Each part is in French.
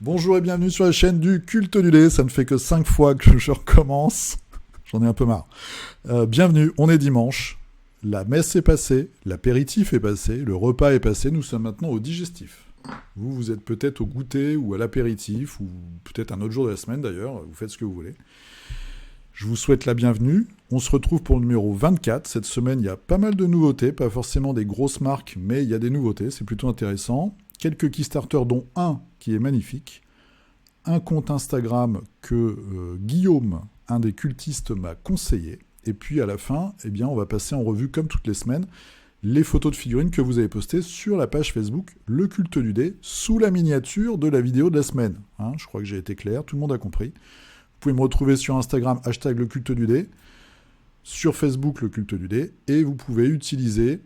Bonjour et bienvenue sur la chaîne du Culte du Dé. Ça ne fait que 5 fois que je recommence. J'en ai un peu marre. Bienvenue, on est dimanche. La messe est passée, l'apéritif est passé, le repas est passé. Nous sommes maintenant au digestif. Vous êtes peut-être au goûter ou à l'apéritif, ou peut-être un autre jour de la semaine d'ailleurs. Vous faites ce que vous voulez. Je vous souhaite la bienvenue. On se retrouve pour le numéro 24. Cette semaine, il y a pas mal de nouveautés. Pas forcément des grosses marques, mais il y a des nouveautés. C'est plutôt intéressant. Quelques Kickstarter, dont un qui est magnifique. Un compte Instagram que Guillaume, un des cultistes, m'a conseillé. Et puis à la fin, eh bien, on va passer en revue, comme toutes les semaines, les photos de figurines que vous avez postées sur la page Facebook Le Culte du Dé, sous la miniature de la vidéo de la semaine. Je crois que j'ai été clair, tout le monde a compris. Vous pouvez me retrouver sur Instagram, hashtag Le Culte du Dé, sur Facebook Le Culte du Dé, et vous pouvez utiliser,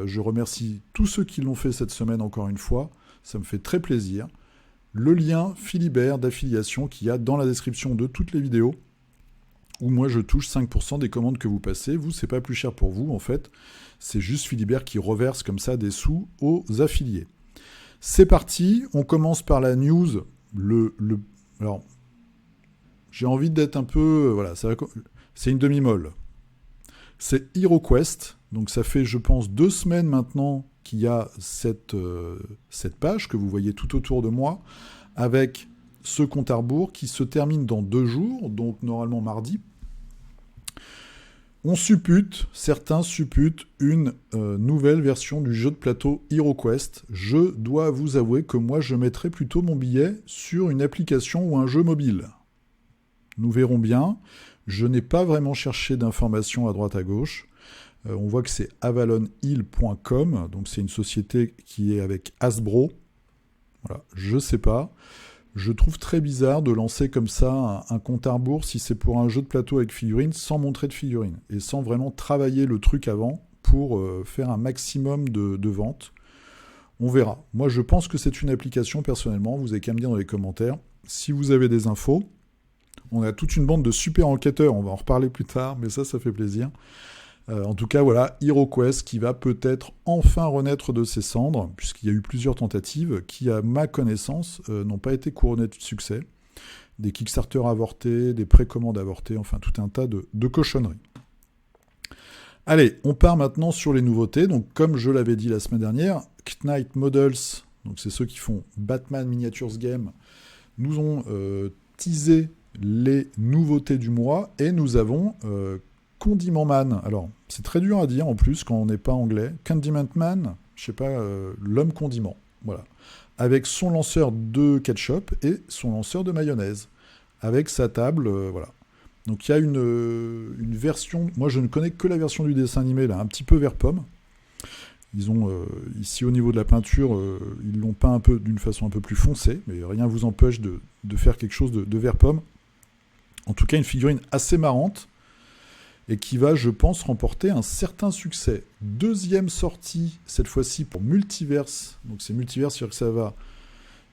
je remercie tous ceux qui l'ont fait cette semaine encore une fois, ça me fait très plaisir, le lien Philibert d'affiliation qu'il y a dans la description de toutes les vidéos, où moi je touche 5% des commandes que vous passez. Vous, c'est pas plus cher pour vous en fait, c'est juste Philibert qui reverse comme ça des sous aux affiliés. C'est parti, on commence par la news. Alors, j'ai envie d'être un peu... voilà, c'est une demi-molle. C'est HeroQuest, donc ça fait je pense 2 semaines maintenant qu'il y a cette page que vous voyez tout autour de moi, avec ce compte à rebours qui se termine dans 2 jours, donc normalement mardi. Certains supputent une nouvelle version du jeu de plateau HeroQuest. Je dois vous avouer que moi je mettrais plutôt mon billet sur une application ou un jeu mobile. Nous verrons bien. Je n'ai pas vraiment cherché d'informations à droite à gauche. On voit que c'est avalonhill.com, donc c'est une société qui est avec Hasbro. Voilà, je sais pas. Je trouve très bizarre de lancer comme ça un compte à rebours si c'est pour un jeu de plateau avec figurines sans montrer de figurines et sans vraiment travailler le truc avant pour faire un maximum de ventes. On verra. Moi, je pense que c'est une application personnellement. Vous avez qu'à me dire dans les commentaires si vous avez des infos. On a toute une bande de super enquêteurs, on va en reparler plus tard, mais ça fait plaisir. En tout cas, voilà, HeroQuest qui va peut-être enfin renaître de ses cendres, puisqu'il y a eu plusieurs tentatives qui, à ma connaissance, n'ont pas été couronnées de succès. Des Kickstarter avortés, des précommandes avortées, enfin tout un tas de cochonneries. Allez, on part maintenant sur les nouveautés. Donc, comme je l'avais dit la semaine dernière, Knight Models, donc c'est ceux qui font Batman Miniatures Game, nous ont teasé les nouveautés du mois, et nous avons Condiment Man. Alors, c'est très dur à dire en plus quand on n'est pas anglais. Condiment Man, je sais pas, l'homme condiment. Voilà. Avec son lanceur de ketchup et son lanceur de mayonnaise. Avec sa table, voilà. Donc il y a une version, moi je ne connais que la version du dessin animé, là, un petit peu vert pomme. Ils ont, ici au niveau de la peinture, ils l'ont peint d'une façon un peu plus foncée, mais rien ne vous empêche de faire quelque chose de vert pomme. En tout cas, une figurine assez marrante et qui va, je pense, remporter un certain succès. 2e sortie, cette fois-ci pour Multiverse. Donc c'est Multiverse, c'est-à-dire que ça va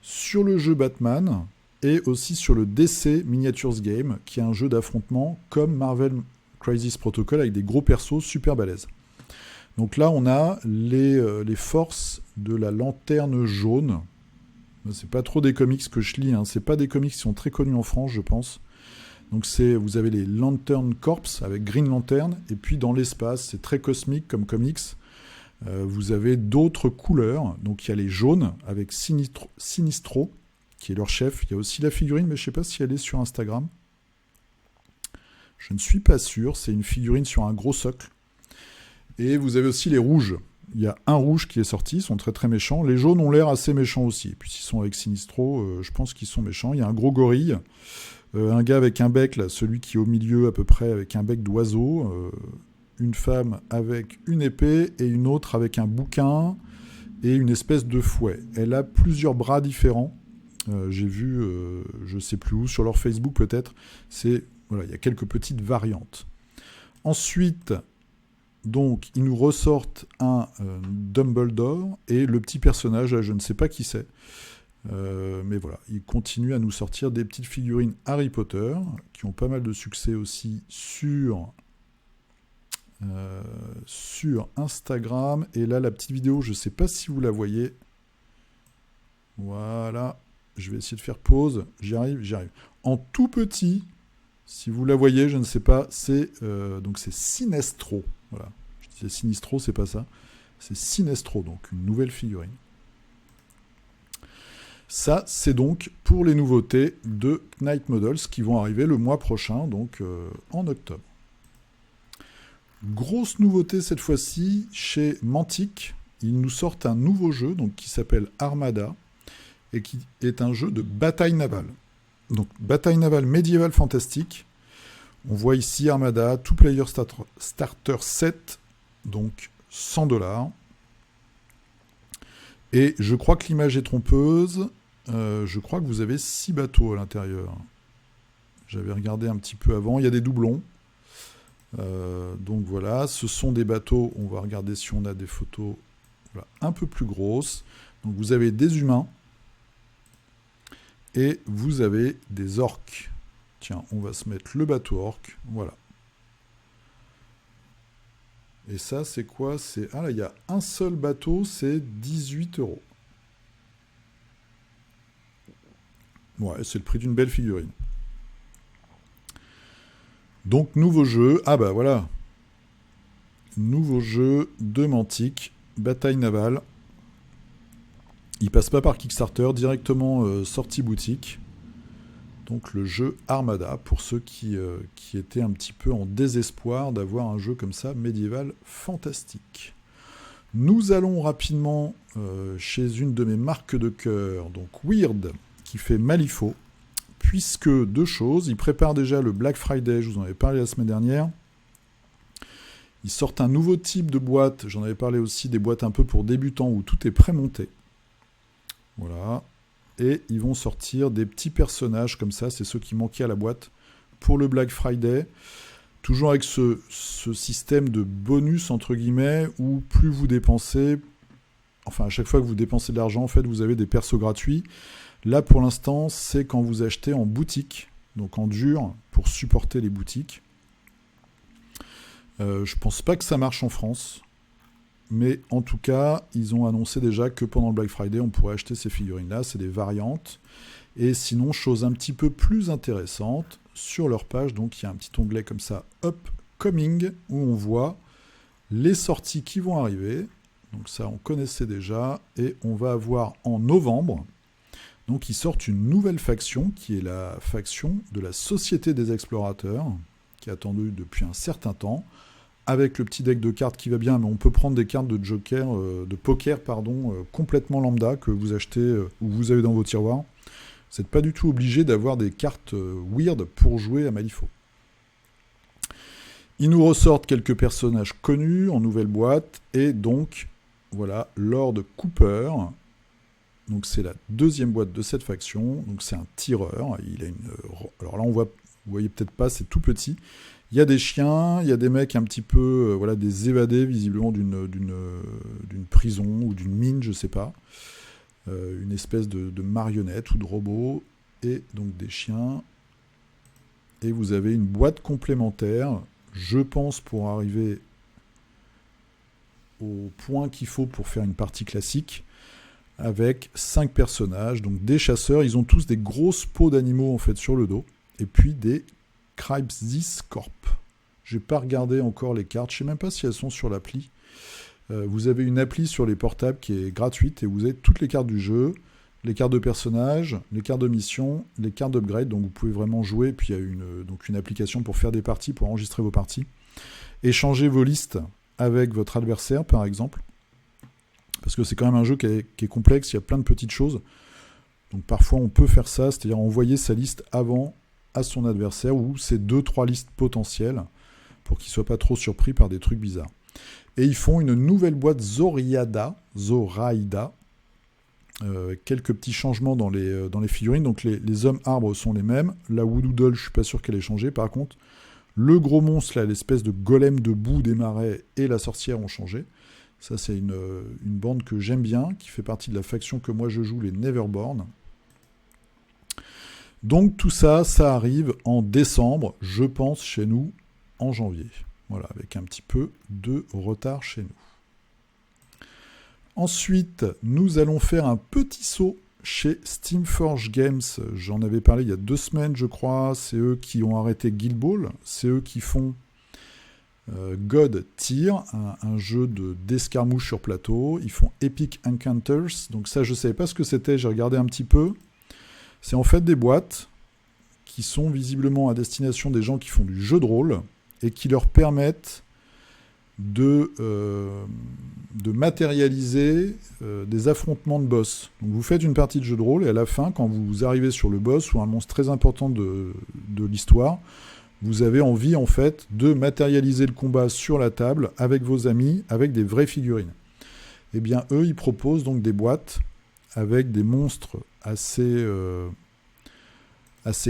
sur le jeu Batman et aussi sur le DC Miniatures Game, qui est un jeu d'affrontement comme Marvel Crisis Protocol avec des gros persos super balèzes. Donc là, on a les forces de la lanterne jaune. C'est pas trop des comics que je lis, hein. C'est pas des comics qui sont très connus en France, je pense. Donc vous avez les Lantern Corps avec Green Lantern, et puis dans l'espace, c'est très cosmique comme comics. Vous avez d'autres couleurs, donc il y a les jaunes avec Sinistro, qui est leur chef. Il y a aussi la figurine, mais je ne sais pas si elle est sur Instagram. Je ne suis pas sûr, c'est une figurine sur un gros socle. Et vous avez aussi les rouges. Il y a un rouge qui est sorti, ils sont très très méchants. Les jaunes ont l'air assez méchants aussi. Et puis s'ils sont avec Sinistro, je pense qu'ils sont méchants. Il y a un gros gorille. Un gars avec un bec, là, celui qui est au milieu à peu près, avec un bec d'oiseau, une femme avec une épée et une autre avec un bouquin et une espèce de fouet. Elle a plusieurs bras différents. J'ai vu, je ne sais plus où, sur leur Facebook peut-être. Voilà, il y a quelques petites variantes. Ensuite, donc, ils nous ressortent un Dumbledore et le petit personnage, là, je ne sais pas qui c'est. Mais voilà, ils continuent à nous sortir des petites figurines Harry Potter qui ont pas mal de succès aussi sur sur Instagram. Et là, la petite vidéo, je ne sais pas si vous la voyez. Voilà. Je vais essayer de faire pause. J'y arrive. En tout petit, si vous la voyez, je ne sais pas, c'est Sinestro. Voilà. Je disais Sinistro, c'est pas ça. C'est Sinestro, donc une nouvelle figurine. Ça, c'est donc pour les nouveautés de Knight Models qui vont arriver le mois prochain, donc en octobre. Grosse nouveauté cette fois-ci, chez Mantic, ils nous sortent un nouveau jeu donc, qui s'appelle Armada et qui est un jeu de bataille navale. Donc bataille navale médiévale fantastique. On voit ici Armada, Two Player Starter 7, donc $100. Et je crois que l'image est trompeuse. Je crois que vous avez 6 bateaux à l'intérieur. J'avais regardé un petit peu avant. Il y a des doublons. Donc voilà, ce sont des bateaux. On va regarder si on a des photos voilà, un peu plus grosses. Donc vous avez des humains. Et vous avez des orques. Tiens, on va se mettre le bateau orque. Voilà. Et ça, c'est quoi? Ah là, il y a un seul bateau, c'est 18 €. Ouais, c'est le prix d'une belle figurine. Donc, nouveau jeu. Ah bah voilà. Nouveau jeu de Mantic. Bataille navale. Il passe pas par Kickstarter, directement sortie boutique. Donc le jeu Armada, pour ceux qui étaient un petit peu en désespoir d'avoir un jeu comme ça, médiéval, fantastique. Nous allons rapidement chez une de mes marques de cœur, donc Weird, qui fait Malifaux, puisque deux choses, ils préparent déjà le Black Friday, je vous en avais parlé la semaine dernière. Ils sortent un nouveau type de boîte, j'en avais parlé aussi, des boîtes un peu pour débutants où tout est prémonté. Voilà. Et ils vont sortir des petits personnages comme ça, c'est ceux qui manquaient à la boîte pour le Black Friday. Toujours avec ce système de bonus, entre guillemets, où plus vous dépensez, enfin à chaque fois que vous dépensez de l'argent, en fait, vous avez des persos gratuits. Là, pour l'instant, c'est quand vous achetez en boutique, donc en dur, pour supporter les boutiques. Je pense pas que ça marche en France. Mais en tout cas, ils ont annoncé déjà que pendant le Black Friday, on pourrait acheter ces figurines-là. C'est des variantes. Et sinon, chose un petit peu plus intéressante, sur leur page, donc il y a un petit onglet comme ça, Upcoming, où on voit les sorties qui vont arriver. Donc ça, on connaissait déjà. Et on va avoir en novembre, donc ils sortent une nouvelle faction, qui est la faction de la Société des Explorateurs, qui est attendue depuis un certain temps, avec le petit deck de cartes qui va bien, mais on peut prendre des cartes de joker, de poker, complètement lambda, que vous achetez ou vous avez dans vos tiroirs. Vous n'êtes pas du tout obligé d'avoir des cartes weird pour jouer à Malifaux. Ils nous ressortent quelques personnages connus en nouvelle boîte, et donc, voilà, Lord Cooper. Donc c'est la deuxième boîte de cette faction, donc c'est un tireur. Il a une... Alors là, on voit, vous voyez peut-être pas, c'est tout petit. Il y a des chiens, il y a des mecs un petit peu, voilà, des évadés visiblement d'une prison ou d'une mine, je sais pas. Une espèce de marionnette ou de robot, et donc des chiens. Et vous avez une boîte complémentaire, je pense, pour arriver au point qu'il faut pour faire une partie classique, avec 5 personnages, donc des chasseurs. Ils ont tous des grosses peaux d'animaux en fait sur le dos, et puis des Crypsis Corp. J'ai pas regardé encore les cartes, je sais même pas si elles sont sur l'appli. Vous avez une appli sur les portables qui est gratuite et vous avez toutes les cartes du jeu, les cartes de personnages, les cartes de mission, les cartes d'upgrade, donc vous pouvez vraiment jouer. Puis il y a donc une application pour faire des parties, pour enregistrer vos parties, échanger vos listes avec votre adversaire par exemple, parce que c'est quand même un jeu qui est complexe, il y a plein de petites choses, donc parfois on peut faire ça, c'est-à-dire envoyer sa liste avant à son adversaire, ou ses 2-3 listes potentielles, pour qu'il ne soit pas trop surpris par des trucs bizarres. Et ils font une nouvelle boîte Zoraida, quelques petits changements dans les figurines, donc les hommes arbres sont les mêmes, la Voodoo Doll, je ne suis pas sûr qu'elle ait changé, par contre, le gros monstre, là, l'espèce de golem de boue des marais, et la sorcière ont changé. Ça, c'est une bande que j'aime bien, qui fait partie de la faction que moi je joue, les Neverborn. Donc tout ça, ça arrive en décembre, je pense chez nous en janvier. Voilà, avec un petit peu de retard chez nous. Ensuite, nous allons faire un petit saut chez Steamforge Games. J'en avais parlé il y a 2 semaines, je crois. C'est eux qui ont arrêté Guild Ball. C'est eux qui font God Tier, un jeu d'escarmouche sur plateau. Ils font Epic Encounters. Donc ça, je ne savais pas ce que c'était. J'ai regardé un petit peu. C'est en fait des boîtes qui sont visiblement à destination des gens qui font du jeu de rôle et qui leur permettent de matérialiser des affrontements de boss. Donc vous faites une partie de jeu de rôle et à la fin, quand vous arrivez sur le boss ou un monstre très important de l'histoire, vous avez envie en fait de matérialiser le combat sur la table avec vos amis, avec des vraies figurines. Eh bien eux, ils proposent donc des boîtes avec des monstres assez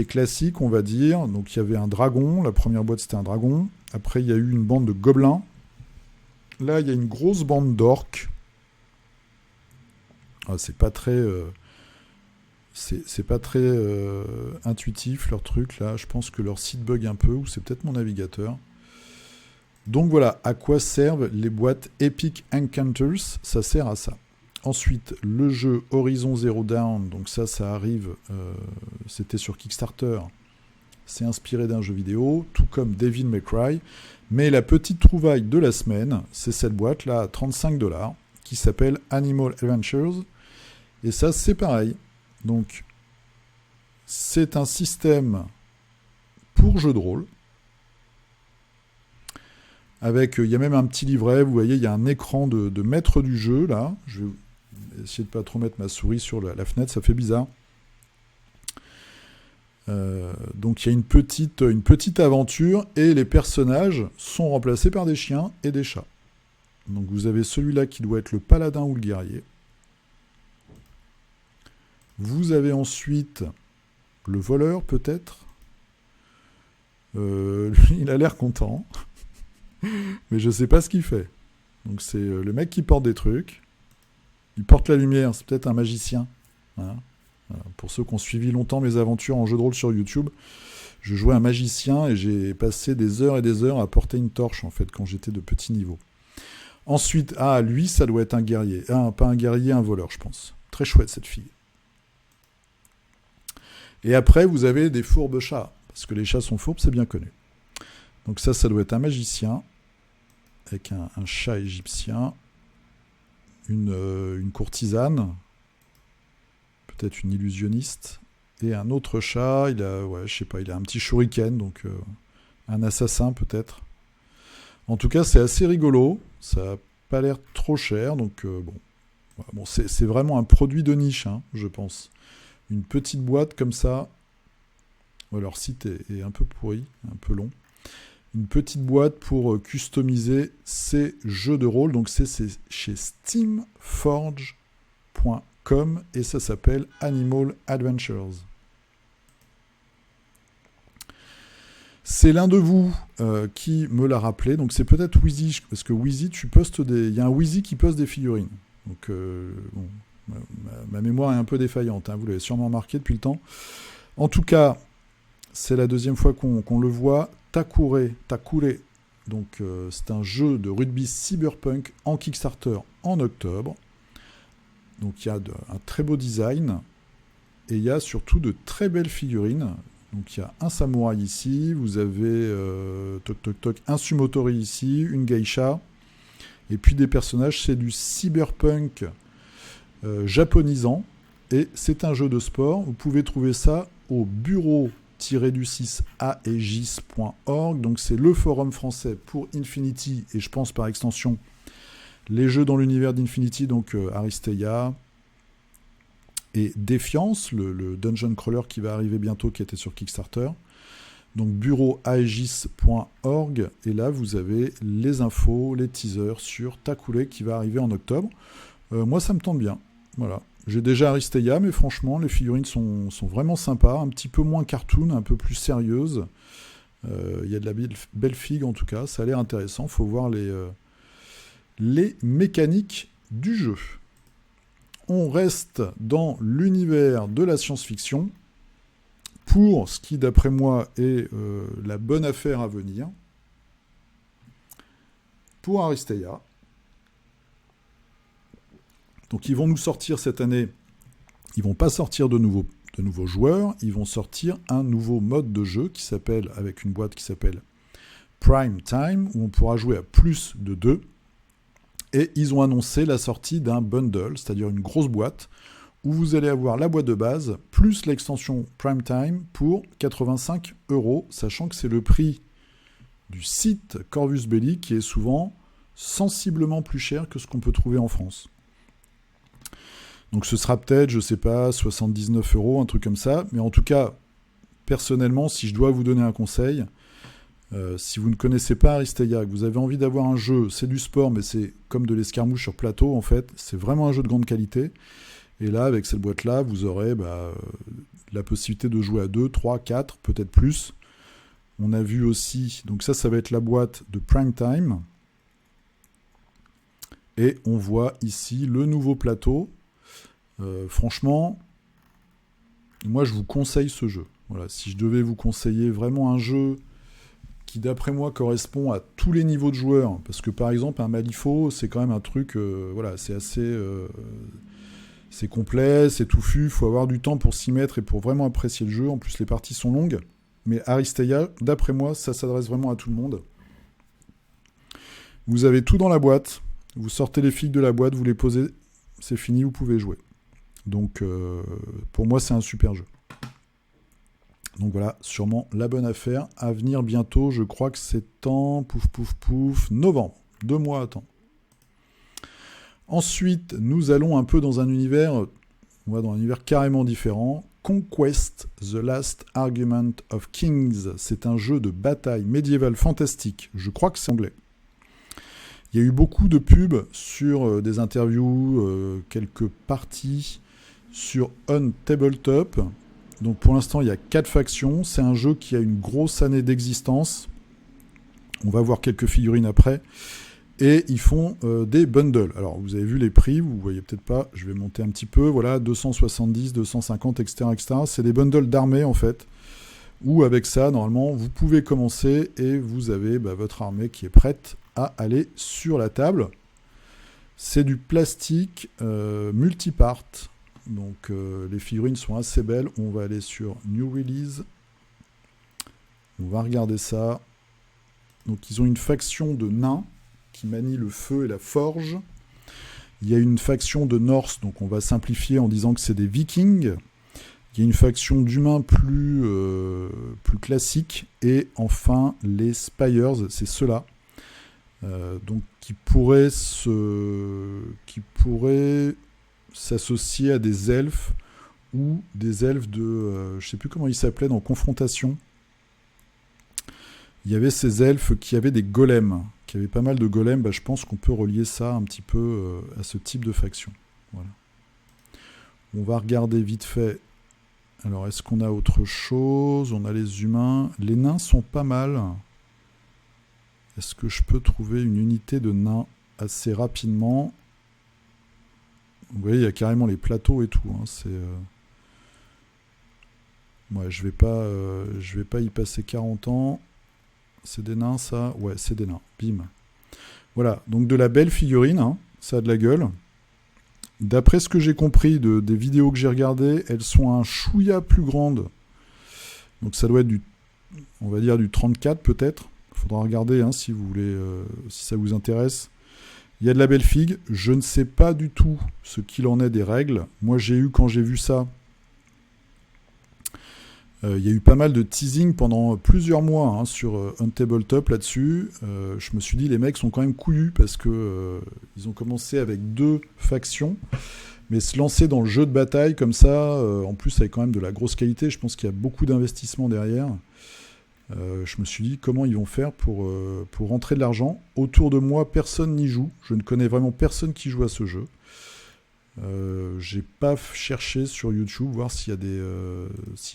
classiques, on va dire. Donc il y avait un dragon, la première boîte c'était un dragon. Après il y a eu une bande de gobelins. Là, il y a une grosse bande d'orques. Ah, c'est pas très intuitif leur truc là. Je pense que leur site bug un peu, ou c'est peut-être mon navigateur. Donc voilà, à quoi servent les boîtes Epic Encounters? Ça sert à ça. Ensuite, le jeu Horizon Zero Dawn, donc ça arrive, c'était sur Kickstarter. C'est inspiré d'un jeu vidéo, tout comme Devil May Cry. Mais la petite trouvaille de la semaine, c'est cette boîte-là à 35$, qui s'appelle Animal Adventures. Et ça, c'est pareil. Donc, c'est un système pour jeu de rôle. Avec, il y a même un petit livret, vous voyez, il y a un écran de maître du jeu, là. Je vais essayer de ne pas trop mettre ma souris sur la fenêtre, ça fait bizarre. Donc il y a une petite aventure et les personnages sont remplacés par des chiens et des chats. Donc vous avez celui-là qui doit être le paladin ou le guerrier. Vous avez ensuite le voleur peut-être. Il a l'air content. Mais je sais pas ce qu'il fait. Donc c'est le mec qui porte des trucs. Il porte la lumière, c'est peut-être un magicien. Voilà. Pour ceux qui ont suivi longtemps mes aventures en jeu de rôle sur YouTube, je jouais un magicien et j'ai passé des heures et des heures à porter une torche en fait quand j'étais de petit niveau. Ensuite, lui ça doit être un guerrier. Pas un guerrier, un voleur je pense. Très chouette cette fille. Et après vous avez des fourbes chats, parce que les chats sont fourbes, c'est bien connu. Donc ça doit être un magicien, avec un chat égyptien, une courtisane, peut-être une illusionniste, et un autre chat, il a un petit shuriken, donc un assassin peut-être. En tout cas, c'est assez rigolo, ça n'a pas l'air trop cher, donc c'est vraiment un produit de niche, hein, je pense. Une petite boîte comme ça, leur site est un peu pourri, un peu long. Une petite boîte pour customiser ces jeux de rôle, donc c'est chez steamforge.com. Et ça s'appelle Animal Adventures. C'est l'un de vous qui me l'a rappelé, donc c'est peut-être Wheezy, parce que Wheezy, il y a un Wheezy qui poste des figurines. Donc ma mémoire est un peu défaillante, hein, vous l'avez sûrement remarqué depuis le temps. En tout cas, c'est la deuxième fois qu'on le voit. Takure, donc c'est un jeu de rugby cyberpunk en Kickstarter en octobre. Donc il y a un très beau design et il y a surtout de très belles figurines. Donc il y a un samouraï ici, vous avez un sumotori ici, une geisha, et puis des personnages, c'est du cyberpunk japonisant, et c'est un jeu de sport. Vous pouvez trouver ça au bureau-du6aegis.org, donc c'est le forum français pour Infinity, et je pense par extension les jeux dans l'univers d'Infinity, donc Aristeia et Défiance, le dungeon crawler qui va arriver bientôt, qui était sur Kickstarter. Donc bureau-aegis.org, et là vous avez les infos, les teasers sur Takure qui va arriver en octobre. Moi ça me tente bien, voilà. J'ai déjà Aristeia, mais franchement les figurines sont vraiment sympas, un petit peu moins cartoon, un peu plus sérieuses. Il y a de la belle figue en tout cas, ça a l'air intéressant, faut voir les mécaniques du jeu. On reste dans l'univers de la science-fiction pour ce qui, d'après moi, est la bonne affaire à venir. pour Aristeia. Donc ils vont nous sortir cette année, ils vont pas sortir de nouveaux joueurs, ils vont sortir un nouveau mode de jeu qui s'appelle, avec une boîte qui s'appelle Prime Time, où on pourra jouer à plus de 2. Et ils ont annoncé la sortie d'un bundle, c'est-à-dire une grosse boîte, où vous allez avoir la boîte de base, plus l'extension Prime Time pour 85 €, sachant que c'est le prix du site Corvus Belli, qui est souvent sensiblement plus cher que ce qu'on peut trouver en France. Donc ce sera peut-être, je sais pas, 79 €, un truc comme ça. Mais en tout cas, personnellement, si je dois vous donner un conseil, si vous ne connaissez pas Aristeia, que vous avez envie d'avoir un jeu, c'est du sport, mais c'est comme de l'escarmouche sur plateau, en fait. C'est vraiment un jeu de grande qualité. Et là, avec cette boîte-là, vous aurez la possibilité de jouer à 2, 3, 4, peut-être plus. On a vu aussi, donc ça va être la boîte de Prime Time. Et on voit ici le nouveau plateau. Franchement, moi je vous conseille ce jeu. Voilà, si je devais vous conseiller vraiment un jeu qui d'après moi correspond à tous les niveaux de joueurs, parce que par exemple un Malifaux c'est quand même un truc, c'est assez, c'est complet, c'est touffu, il faut avoir du temps pour s'y mettre et pour vraiment apprécier le jeu. En plus les parties sont longues, mais Aristeia, d'après moi, ça s'adresse vraiment à tout le monde. Vous avez tout dans la boîte, vous sortez les figues de la boîte, vous les posez, c'est fini, vous pouvez jouer. Donc, pour moi, c'est un super jeu. Donc voilà, sûrement la bonne affaire. À venir bientôt, je crois que c'est en novembre. 2 mois à temps. Ensuite, nous allons un peu dans un univers, on va dans un univers carrément différent. Conquest, The Last Argument of Kings. C'est un jeu de bataille médiévale fantastique. Je crois que c'est anglais. Il y a eu beaucoup de pubs sur des interviews, quelques parties sur On Tabletop. Donc pour l'instant, il y a 4 factions. C'est un jeu qui a une grosse année d'existence. On va voir quelques figurines après. Et ils font des bundles. Alors vous avez vu les prix, vous voyez peut-être pas. Je vais monter un petit peu. Voilà, 270, 250, etc., etc. C'est des bundles d'armées en fait. Où avec ça, normalement, vous pouvez commencer et vous avez votre armée qui est prête à aller sur la table. C'est du plastique multipart. Donc les figurines sont assez belles. On va aller sur New Release. On va regarder ça. Donc ils ont une faction de nains qui manient le feu et la forge. Il y a une faction de Norse, donc on va simplifier en disant que c'est des Vikings. Il y a une faction d'humains plus classique. Et enfin les Spires, c'est ceux-là. Donc qui pourraient s'associer à des elfes ou des elfes de... je ne sais plus comment ils s'appelaient dans Confrontation. Il y avait ces elfes qui avaient des golems, qui avaient pas mal de golems. Je pense qu'on peut relier ça un petit peu à ce type de faction. Voilà. On va regarder vite fait. Alors, est-ce qu'on a autre chose ? On a les humains. Les nains sont pas mal. Est-ce que je peux trouver une unité de nains assez rapidement ? Vous voyez, il y a carrément les plateaux et tout. Ouais, je vais pas y passer 40 ans. C'est des nains, ça ? Ouais, c'est des nains. Bim. Voilà, donc de la belle figurine. Ça a de la gueule. D'après ce que j'ai compris des vidéos que j'ai regardées, elles sont un chouïa plus grandes. Donc ça doit être on va dire du 34 peut-être. Il faudra regarder si vous voulez, si ça vous intéresse. Il y a de la belle figue. Je ne sais pas du tout ce qu'il en est des règles. Moi, quand j'ai vu ça, il y a eu pas mal de teasing pendant plusieurs mois sur On Tabletop là-dessus. Je me suis dit, les mecs sont quand même couillus parce que ils ont commencé avec 2 factions. Mais se lancer dans le jeu de bataille comme ça, en plus avec quand même de la grosse qualité, je pense qu'il y a beaucoup d'investissement derrière. Je me suis dit comment ils vont faire pour rentrer de l'argent. Autour de moi, personne n'y joue. Je ne connais vraiment personne qui joue à ce jeu. J'ai pas cherché sur YouTube voir s'il y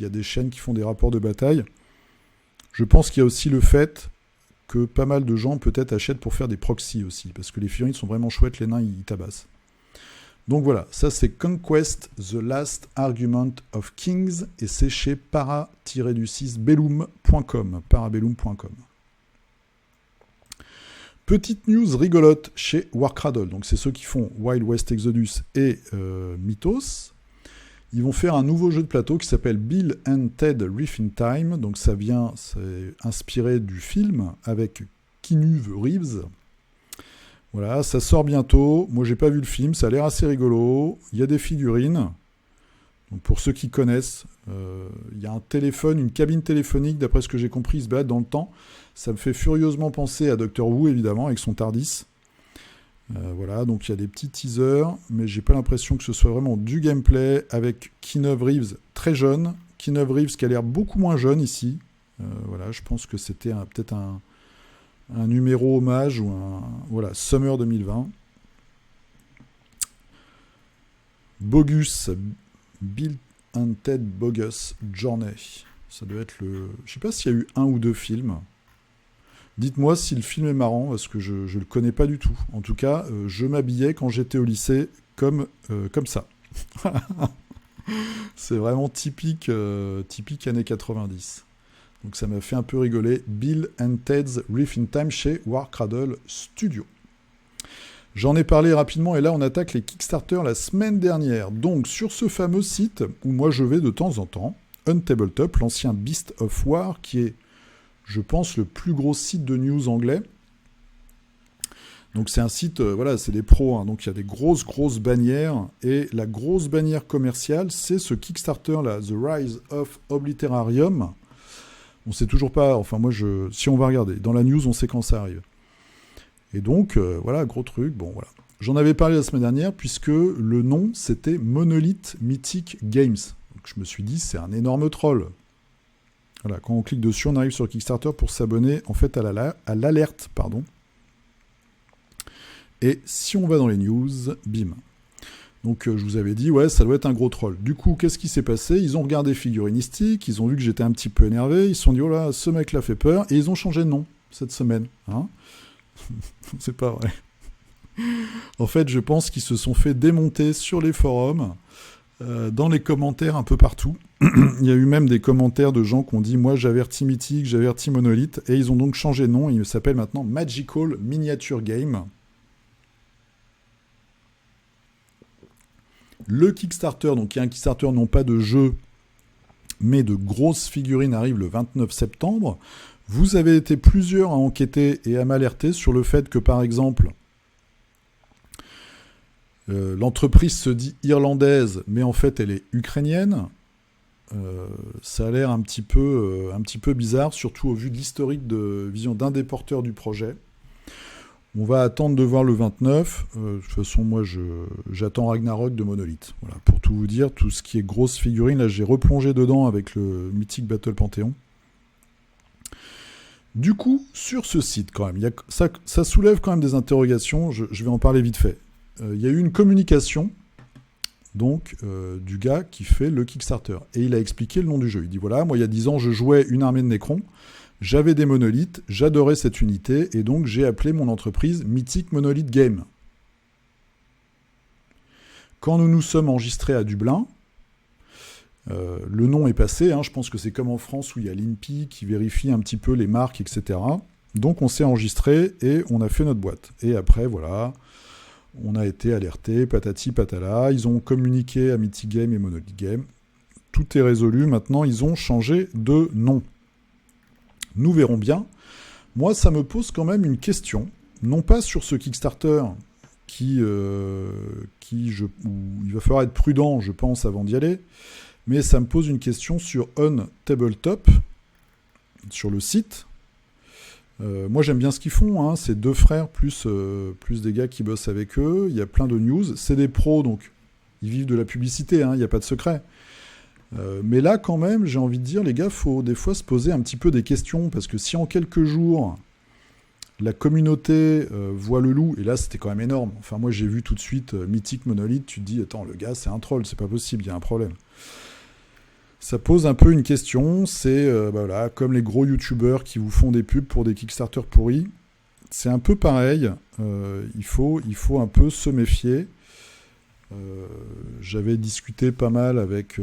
a des chaînes qui font des rapports de bataille. Je pense qu'il y a aussi le fait que pas mal de gens peut-être achètent pour faire des proxys aussi, parce que les figurines sont vraiment chouettes, les nains ils tabassent. Donc voilà, ça c'est Conquest, The Last Argument of Kings, et c'est chez para-bellum.com. Parabellum.com. Petite news rigolote chez Warcradle. Donc c'est ceux qui font Wild West Exodus et Mythos. Ils vont faire un nouveau jeu de plateau qui s'appelle Bill and Ted Riff in Time. Donc c'est inspiré du film avec Keanu Reeves. Voilà, ça sort bientôt. Moi j'ai pas vu le film, ça a l'air assez rigolo. Il y a des figurines. Donc pour ceux qui connaissent, il y a un téléphone, une cabine téléphonique, d'après ce que j'ai compris, il se balade dans le temps. Ça me fait furieusement penser à Doctor Who, évidemment, avec son TARDIS. Voilà, donc il y a des petits teasers, mais j'ai pas l'impression que ce soit vraiment du gameplay, avec Keanu Reeves très jeune. Keanu Reeves qui a l'air beaucoup moins jeune ici. Voilà, je pense que c'était peut-être un numéro hommage ou voilà, Summer 2020. Bogus, Bill and Ted Bogus Journey. Ça doit être le... Je sais pas s'il y a eu 1 ou 2 films. Dites-moi si le film est marrant, parce que je le connais pas du tout. En tout cas, je m'habillais quand j'étais au lycée comme ça. C'est vraiment typique années 90. Donc ça m'a fait un peu rigoler. Bill and Ted's Riff in Time chez Warcradle Studio. J'en ai parlé rapidement et là on attaque les Kickstarter la semaine dernière. Donc sur ce fameux site où moi je vais de temps en temps, Untabletop, l'ancien Beast of War, qui est, je pense, le plus gros site de news anglais. Donc c'est un site, voilà, c'est des pros, hein, donc il y a des grosses bannières, et la grosse bannière commerciale, c'est ce Kickstarter là, The Rise of Obliterarium. On sait toujours pas, enfin moi si on va regarder, dans la news on sait quand ça arrive. Et donc, voilà, gros truc, bon voilà. J'en avais parlé la semaine dernière, puisque le nom, c'était Monolith Mythic Games. Donc je me suis dit, c'est un énorme troll. Voilà, quand on clique dessus, on arrive sur Kickstarter pour s'abonner, en fait, à l'alerte, pardon. Et si on va dans les news, bim. Donc je vous avais dit, ouais, ça doit être un gros troll. Du coup, qu'est-ce qui s'est passé ? Ils ont regardé Figuristique, ils ont vu que j'étais un petit peu énervé, ils se sont dit, oh là, ce mec-là fait peur, et ils ont changé de nom cette semaine. Hein. C'est pas vrai. En fait, je pense qu'ils se sont fait démonter sur les forums, dans les commentaires un peu partout. Il y a eu même des commentaires de gens qui ont dit « Moi, j'avertis Mythic, j'avertis Monolith », et ils ont donc changé de nom. Il s'appelle maintenant Magical Miniature Game. Le Kickstarter, donc il y a un Kickstarter non pas de jeu, mais de grosses figurines, arrive le 29 septembre. Vous avez été plusieurs à enquêter et à m'alerter sur le fait que, par exemple, l'entreprise se dit irlandaise, mais en fait elle est ukrainienne. Ça a l'air un petit peu bizarre, surtout au vu de l'historique de vision d'un des porteurs du projet. On va attendre de voir le 29. De toute façon, moi, j'attends Ragnarok de Monolith. Voilà, pour tout vous dire, tout ce qui est grosse figurine, là, j'ai replongé dedans avec le Mythic Battle Panthéon. Du coup, sur ce site, quand même, ça soulève quand même des interrogations. Je vais en parler vite fait. Il y a eu une communication, donc, du gars qui fait le Kickstarter. Et il a expliqué le nom du jeu. Il dit, voilà, moi, il y a 10 ans, je jouais une armée de Necrons. J'avais des monolithes, j'adorais cette unité, et donc j'ai appelé mon entreprise Mythic Monolith Game. Quand nous nous sommes enregistrés à Dublin, le nom est passé, hein, je pense que c'est comme en France où il y a l'INPI qui vérifie un petit peu les marques, etc. Donc on s'est enregistré et on a fait notre boîte. Et après, voilà, on a été alerté, patati patala, ils ont communiqué à Mythic Game et Monolith Game. Tout est résolu, maintenant ils ont changé de nom. Nous verrons bien. Moi, ça me pose quand même une question, non pas sur ce Kickstarter où il va falloir être prudent, je pense, avant d'y aller, mais ça me pose une question sur Untabletop, sur le site. Moi, j'aime bien ce qu'ils font, hein. C'est 2 frères plus des gars qui bossent avec eux. Il y a plein de news. C'est des pros, donc ils vivent de la publicité, hein, il n'y a pas de secret. Mais là, quand même, j'ai envie de dire, les gars, faut des fois se poser un petit peu des questions, parce que si en quelques jours, la communauté voit le loup, et là, c'était quand même énorme. Enfin, moi, j'ai vu tout de suite Mythic Monolith, tu te dis, attends, le gars, c'est un troll, c'est pas possible, il y a un problème. Ça pose un peu une question, c'est, voilà, comme les gros youtubeurs qui vous font des pubs pour des Kickstarter pourris, c'est un peu pareil, il faut un peu se méfier. J'avais discuté pas mal avec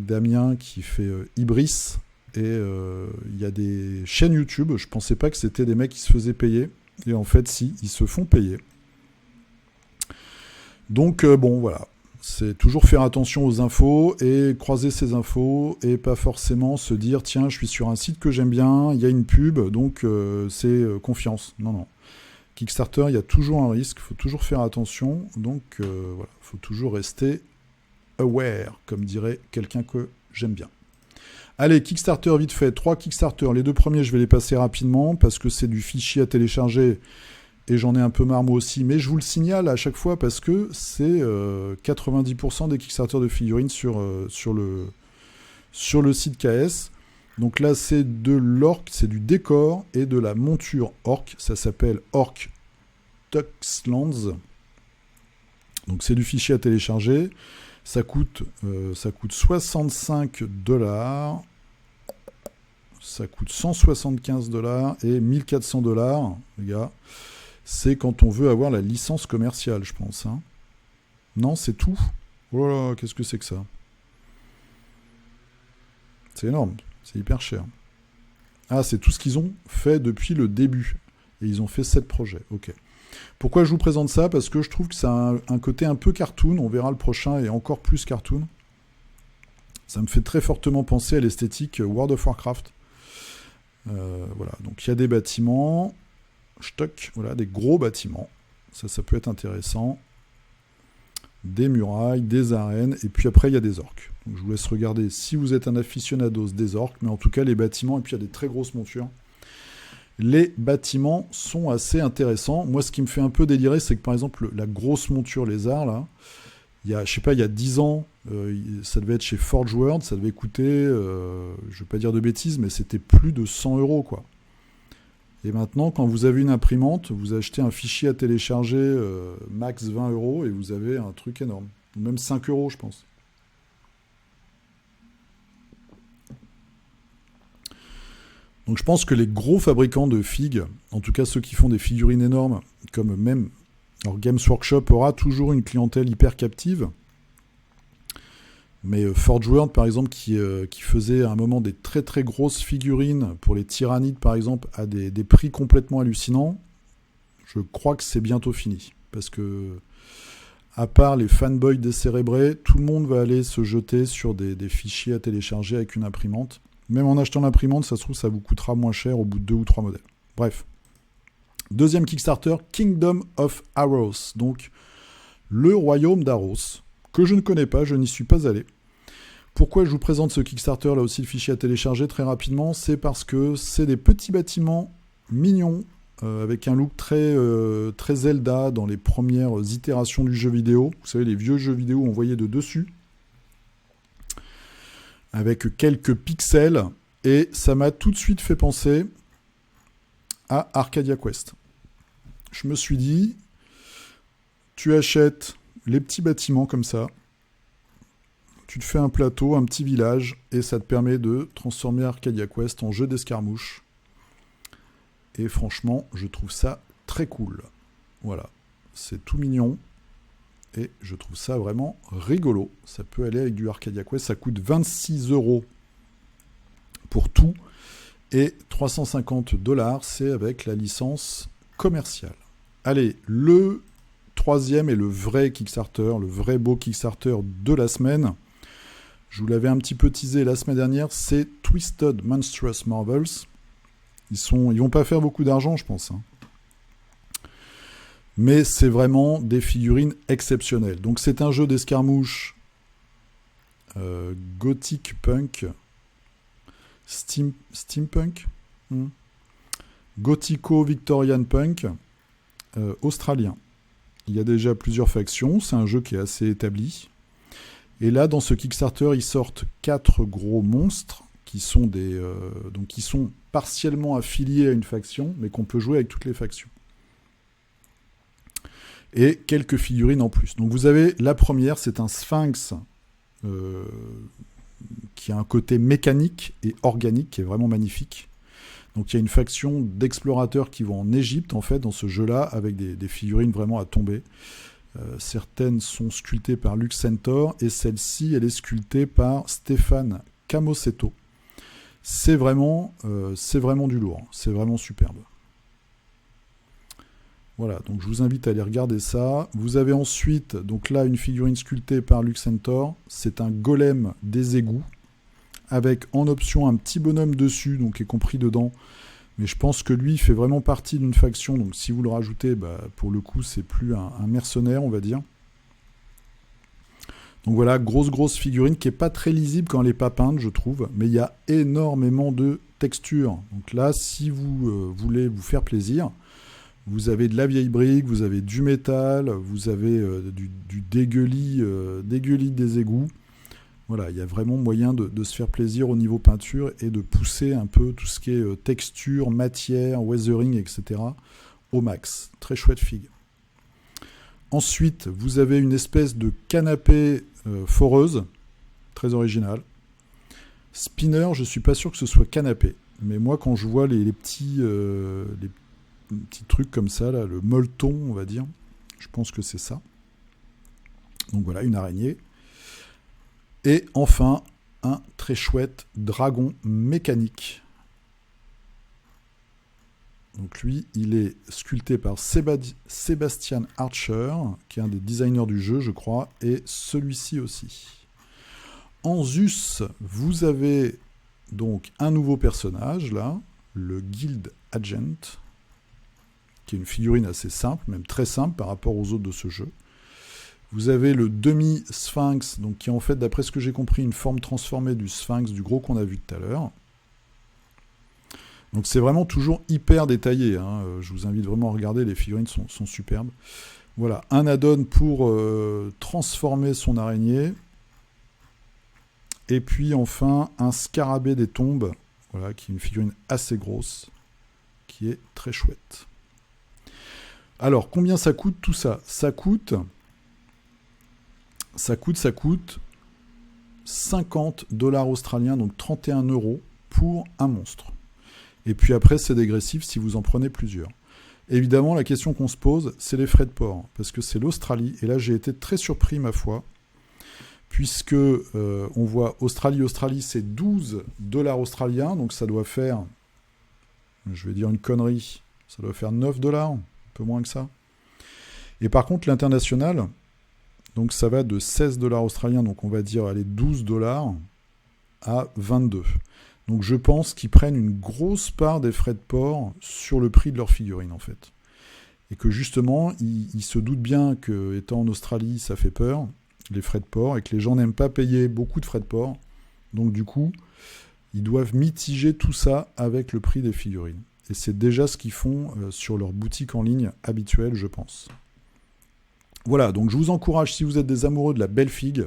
Damien qui fait Ibris, et il y a des chaînes YouTube, je pensais pas que c'était des mecs qui se faisaient payer, Et en fait, si, ils se font payer. Donc, bon, voilà. C'est toujours faire attention aux infos et croiser ces infos et pas forcément se dire tiens, je suis sur un site que j'aime bien, il y a une pub, donc c'est confiance. Non, non. Kickstarter, il y a toujours un risque, il faut toujours faire attention, donc voilà, il faut toujours rester aware, comme dirait quelqu'un que j'aime bien. Allez, Kickstarter vite fait, 3 Kickstarter, les 2 premiers je vais les passer rapidement parce que c'est du fichier à télécharger et j'en ai un peu marre moi aussi, mais je vous le signale à chaque fois parce que c'est 90% des Kickstarter de figurines sur le site KS. Donc là c'est de l'orc, c'est du décor et de la monture orc, ça s'appelle Orc Tuxlands. Donc c'est du fichier à télécharger, ça coûte 65$, ça coûte 175$ et 1400$, les gars. C'est quand on veut avoir la licence commerciale, je pense. Hein. Non, c'est tout. Oh là là, qu'est-ce que c'est que ça? C'est énorme, c'est hyper cher. Ah, c'est tout ce qu'ils ont fait depuis le début. Et ils ont fait 7 projets, ok. Pourquoi je vous présente ça? Parce que je trouve que ça a un côté un peu cartoon. On verra le prochain et encore plus cartoon. Ça me fait très fortement penser à l'esthétique World of Warcraft. Voilà, donc il y a des bâtiments... Stock, voilà, des gros bâtiments. Ça peut être intéressant. Des murailles, des arènes, et puis après, il y a des orques. Donc, je vous laisse regarder si vous êtes un aficionados des orques, mais en tout cas, les bâtiments, et puis il y a des très grosses montures. Les bâtiments sont assez intéressants. Moi, ce qui me fait un peu délirer, c'est que, par exemple, la grosse monture lézard, là, il y a 10 ans, ça devait être chez Forge World, ça devait coûter, je ne vais pas dire de bêtises, mais c'était plus de 100€, quoi. Et maintenant, quand vous avez une imprimante, vous achetez un fichier à télécharger max 20€ et vous avez un truc énorme. Même 5€, je pense. Donc je pense que les gros fabricants de figues, en tout cas ceux qui font des figurines énormes, comme même... Alors Games Workshop aura toujours une clientèle hyper captive. Mais Forge World, par exemple, qui faisait à un moment des très très grosses figurines pour les tyrannides, par exemple, à des prix complètement hallucinants, je crois que c'est bientôt fini. Parce que, à part les fanboys décérébrés, tout le monde va aller se jeter sur des fichiers à télécharger avec une imprimante. Même en achetant l'imprimante, ça se trouve, ça vous coûtera moins cher au bout de 2 ou 3 modèles. Bref. Deuxième Kickstarter, Kingdom of Arrows. Donc, le royaume d'Arros, que je ne connais pas, je n'y suis pas allé. Pourquoi je vous présente ce Kickstarter, là aussi le fichier à télécharger très rapidement, c'est parce que c'est des petits bâtiments mignons, avec un look très Zelda dans les premières itérations du jeu vidéo. Vous savez, les vieux jeux vidéo, on voyait de dessus, avec quelques pixels, et ça m'a tout de suite fait penser à Arcadia Quest. Je me suis dit, tu achètes les petits bâtiments comme ça, tu te fais un plateau, un petit village, et ça te permet de transformer Arcadia Quest en jeu d'escarmouche. Et franchement, je trouve ça très cool. Voilà, c'est tout mignon, et je trouve ça vraiment rigolo. Ça peut aller avec du Arcadia Quest, ça coûte 26€ pour tout, et 350$, c'est avec la licence commerciale. Allez, le troisième et le vrai Kickstarter, le vrai beau Kickstarter de la semaine, je vous l'avais un petit peu teasé la semaine dernière, c'est Twisted Monstrous Marvels. Ils vont pas faire beaucoup d'argent, je pense. Hein. Mais c'est vraiment des figurines exceptionnelles. Donc c'est un jeu d'escarmouche gothic punk, steampunk, gothico-victorian punk, australien. Il y a déjà plusieurs factions, c'est un jeu qui est assez établi. Et là, dans ce Kickstarter, ils sortent 4 gros monstres qui sont qui sont partiellement affiliés à une faction, mais qu'on peut jouer avec toutes les factions. Et quelques figurines en plus. Donc vous avez la première, c'est un sphinx qui a un côté mécanique et organique qui est vraiment magnifique. Donc il y a une faction d'explorateurs qui vont en Égypte, en fait, dans ce jeu-là, avec des figurines vraiment à tomber. Certaines sont sculptées par Lux Centaur, et celle-ci, elle est sculptée par Stéphane Camosetto. C'est vraiment du lourd, c'est vraiment superbe. Voilà, donc je vous invite à aller regarder ça. Vous avez ensuite, donc là, une figurine sculptée par Luxentor. C'est un golem des égouts, avec en option un petit bonhomme dessus, donc qui est compris dedans. Mais je pense que lui, il fait vraiment partie d'une faction, donc si vous le rajoutez, pour le coup, c'est plus un mercenaire, on va dire. Donc voilà, grosse figurine qui n'est pas très lisible quand elle n'est pas peinte, je trouve. Mais il y a énormément de textures. Donc là, si vous voulez vous faire plaisir, vous avez de la vieille brique, vous avez du métal, vous avez du dégueulis des égouts. Voilà, il y a vraiment moyen de se faire plaisir au niveau peinture et de pousser un peu tout ce qui est texture, matière, weathering, etc. au max. Très chouette figue. Ensuite, vous avez une espèce de canapé foreuse, très original. Spinner, je ne suis pas sûr que ce soit canapé. Mais moi, quand je vois les petits trucs comme ça, là, le molleton, on va dire, je pense que c'est ça. Donc voilà, une araignée. Et enfin, un très chouette dragon mécanique. Donc lui, il est sculpté par Sebastian Archer, qui est un des designers du jeu, je crois, et celui-ci aussi. En Zeus, vous avez donc un nouveau personnage, là, le Guild Agent, qui est une figurine assez simple, même très simple par rapport aux autres de ce jeu. Vous avez le demi-sphinx, donc qui est en fait, d'après ce que j'ai compris, une forme transformée du sphinx, du gros qu'on a vu tout à l'heure. Donc c'est vraiment toujours hyper détaillé. Je vous invite vraiment à regarder, les figurines sont superbes. Voilà, un add-on pour transformer son araignée. Et puis enfin, un scarabée des tombes, voilà, qui est une figurine assez grosse, qui est très chouette. Alors, combien ça coûte tout ça ? Ça coûte 50$ australiens, donc 31 € pour un monstre. Et puis après, c'est dégressif si vous en prenez plusieurs. Évidemment, la question qu'on se pose, c'est les frais de port, parce que c'est l'Australie, et là j'ai été très surpris, ma foi, puisque on voit Australie, c'est 12$ australiens, donc ça doit faire, je vais dire une connerie, ça doit faire 9$, un peu moins que ça. Et par contre, l'international, donc ça va de 16$ australiens, donc on va dire, allez, 12$ à 22$. Donc je pense qu'ils prennent une grosse part des frais de port sur le prix de leur figurine, en fait. Et que justement, ils se doutent bien qu'étant en Australie, ça fait peur, les frais de port, et que les gens n'aiment pas payer beaucoup de frais de port. Donc du coup, ils doivent mitiger tout ça avec le prix des figurines. Et c'est déjà ce qu'ils font sur leur boutique en ligne habituelle, je pense. Voilà, donc je vous encourage, si vous êtes des amoureux de la belle figue,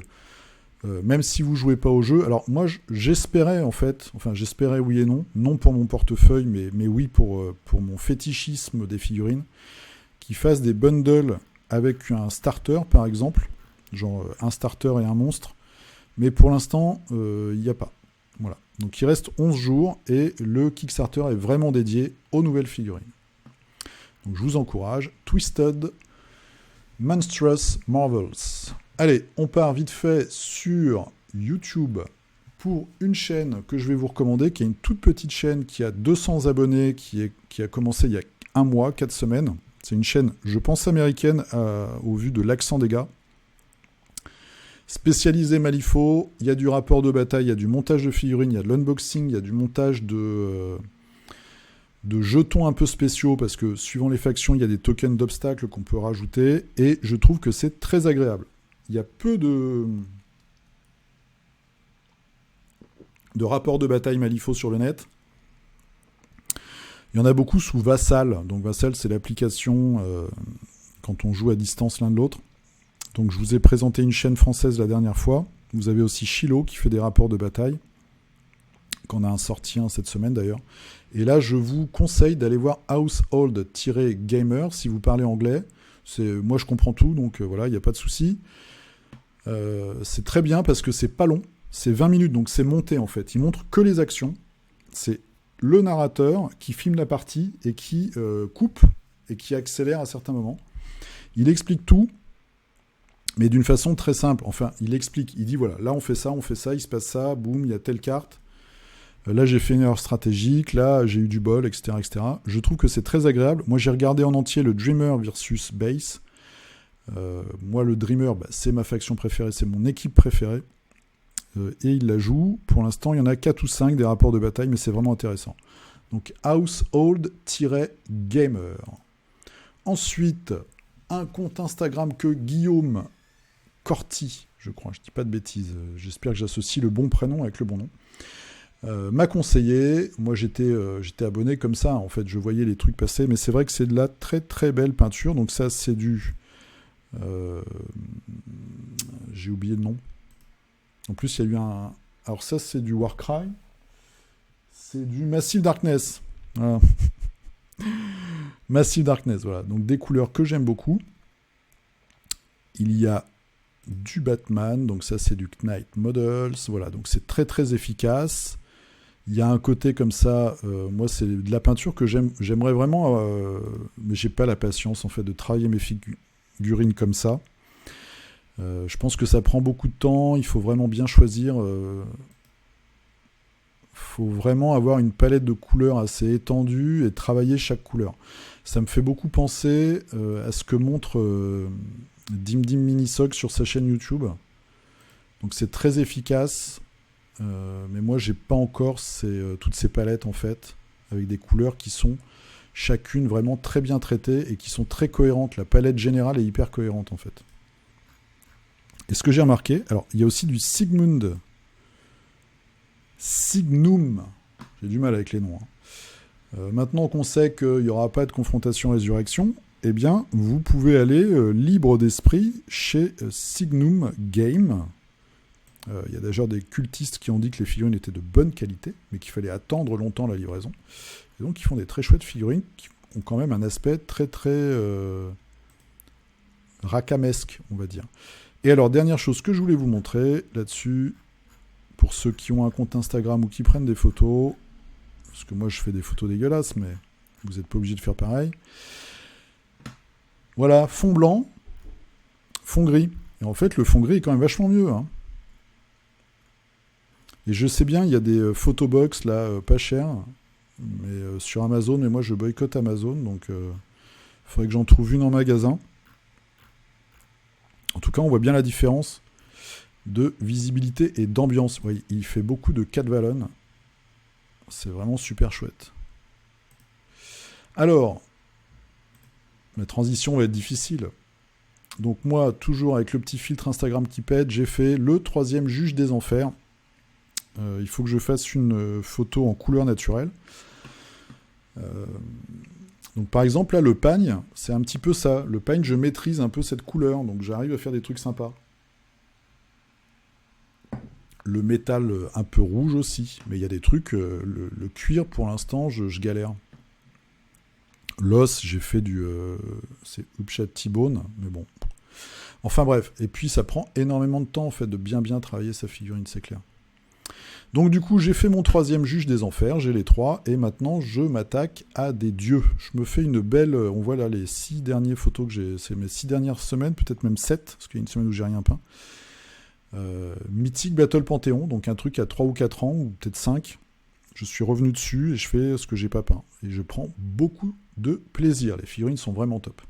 même si vous ne jouez pas au jeu. Alors moi, j'espérais en fait, enfin j'espérais oui et non pour mon portefeuille, mais oui pour mon fétichisme des figurines, qu'ils fassent des bundles avec un starter par exemple, genre un starter et un monstre, mais pour l'instant, il n'y a pas. Voilà. Donc il reste 11 jours et le Kickstarter est vraiment dédié aux nouvelles figurines. Donc je vous encourage, Twisted Monstrous Marvels. Allez, on part vite fait sur YouTube pour une chaîne que je vais vous recommander, qui est une toute petite chaîne qui a 200 abonnés, qui a commencé il y a un mois, 4 semaines. C'est une chaîne, je pense, américaine au vu de l'accent des gars. Spécialisé Malifaux, il y a du rapport de bataille, il y a du montage de figurines, il y a de l'unboxing, il y a du montage de jetons un peu spéciaux, parce que suivant les factions, il y a des tokens d'obstacles qu'on peut rajouter, et je trouve que c'est très agréable. Il y a peu de rapports de bataille Malifaux sur le net. Il y en a beaucoup sous Vassal. Donc Vassal, c'est l'application quand on joue à distance l'un de l'autre. Donc je vous ai présenté une chaîne française la dernière fois. Vous avez aussi Chilo qui fait des rapports de bataille, qu'on a sorti un cette semaine d'ailleurs. Et là, je vous conseille d'aller voir Household-Gamer si vous parlez anglais. Moi, je comprends tout, donc voilà, il n'y a pas de souci. C'est très bien parce que c'est pas long, c'est 20 minutes, donc c'est monté en fait. Il montre que les actions. C'est le narrateur qui filme la partie et qui coupe et qui accélère à certains moments. Il explique tout, mais d'une façon très simple. Enfin, il explique, il dit voilà, là on fait ça, il se passe ça, boum, il y a telle carte. Là, j'ai fait une erreur stratégique, là, j'ai eu du bol, etc., etc. Je trouve que c'est très agréable. Moi, j'ai regardé en entier le Dreamer versus Base. Moi, le Dreamer, c'est ma faction préférée, c'est mon équipe préférée. Et il la joue. Pour l'instant, il y en a 4 ou 5 des rapports de bataille, mais c'est vraiment intéressant. Donc, Household-Gamer. Ensuite, un compte Instagram que Guillaume Corti, je crois, je dis pas de bêtises, j'espère que j'associe le bon prénom avec le bon nom, m'a conseillé. Moi j'étais abonné comme ça, en fait je voyais les trucs passer, mais c'est vrai que c'est de la très très belle peinture. Donc ça c'est du j'ai oublié le nom. En plus il y a eu un, alors ça c'est du Warcry, c'est du Massive Darkness, voilà. Massive Darkness, voilà, donc des couleurs que j'aime beaucoup. Il y a du Batman, donc ça c'est du Knight Models, voilà, donc c'est très très efficace. Il y a un côté comme ça, moi c'est de la peinture que j'aimerais vraiment, mais j'ai pas la patience en fait de travailler mes figurines comme ça. Je pense que ça prend beaucoup de temps, il faut vraiment bien choisir, faut vraiment avoir une palette de couleurs assez étendue et travailler chaque couleur. Ça me fait beaucoup penser à ce que montre Dim Dim Minisoc sur sa chaîne YouTube. Donc c'est très efficace, mais moi j'ai pas encore toutes ces palettes en fait, avec des couleurs qui sont chacune vraiment très bien traitées et qui sont très cohérentes. La palette générale est hyper cohérente en fait. Et ce que j'ai remarqué, alors il y a aussi du Signum, j'ai du mal avec les noms. Maintenant qu'on sait qu'il n'y aura pas de confrontation résurrection, eh bien, vous pouvez aller libre d'esprit chez Signum Game. Il y a d'ailleurs des cultistes qui ont dit que les figurines étaient de bonne qualité, mais qu'il fallait attendre longtemps la livraison. Et donc, ils font des très chouettes figurines qui ont quand même un aspect très, très racamesque, on va dire. Et alors, dernière chose que je voulais vous montrer là-dessus, pour ceux qui ont un compte Instagram ou qui prennent des photos, parce que moi, je fais des photos dégueulasses, mais vous n'êtes pas obligé de faire pareil. Voilà, fond blanc, fond gris. Et en fait, le fond gris est quand même vachement mieux. Hein. Et je sais bien, il y a des photobox là, pas chers, mais sur Amazon, et moi je boycotte Amazon, donc il faudrait que j'en trouve une en magasin. En tout cas, on voit bien la différence de visibilité et d'ambiance. Oui, il fait beaucoup de Cat Vallon. C'est vraiment super chouette. Alors, la transition va être difficile. Donc moi, toujours avec le petit filtre Instagram qui pète, j'ai fait le 3e juge des enfers. Il faut que je fasse une photo en couleur naturelle. Donc par exemple, là, le pagne, c'est un petit peu ça. Le pagne, je maîtrise un peu cette couleur, donc j'arrive à faire des trucs sympas. Le métal, un peu rouge aussi. Mais il y a des trucs, le cuir, pour l'instant, je galère. L'os, j'ai fait c'est Upchat T-Bone, mais bon. Enfin bref, et puis ça prend énormément de temps, en fait, de bien travailler sa figurine, c'est clair. Donc du coup, j'ai fait mon 3e juge des enfers, j'ai les 3, et maintenant je m'attaque à des dieux. Je me fais une belle, on voit là les 6 dernières photos que j'ai, c'est mes 6 dernières semaines, peut-être même 7, parce qu'il y a une semaine où j'ai rien peint. Mythic Battle Panthéon, donc un truc à 3 ou 4 ans, ou peut-être 5. Je suis revenu dessus et je fais ce que j'ai pas peint. Et je prends beaucoup de plaisir, les figurines sont vraiment top.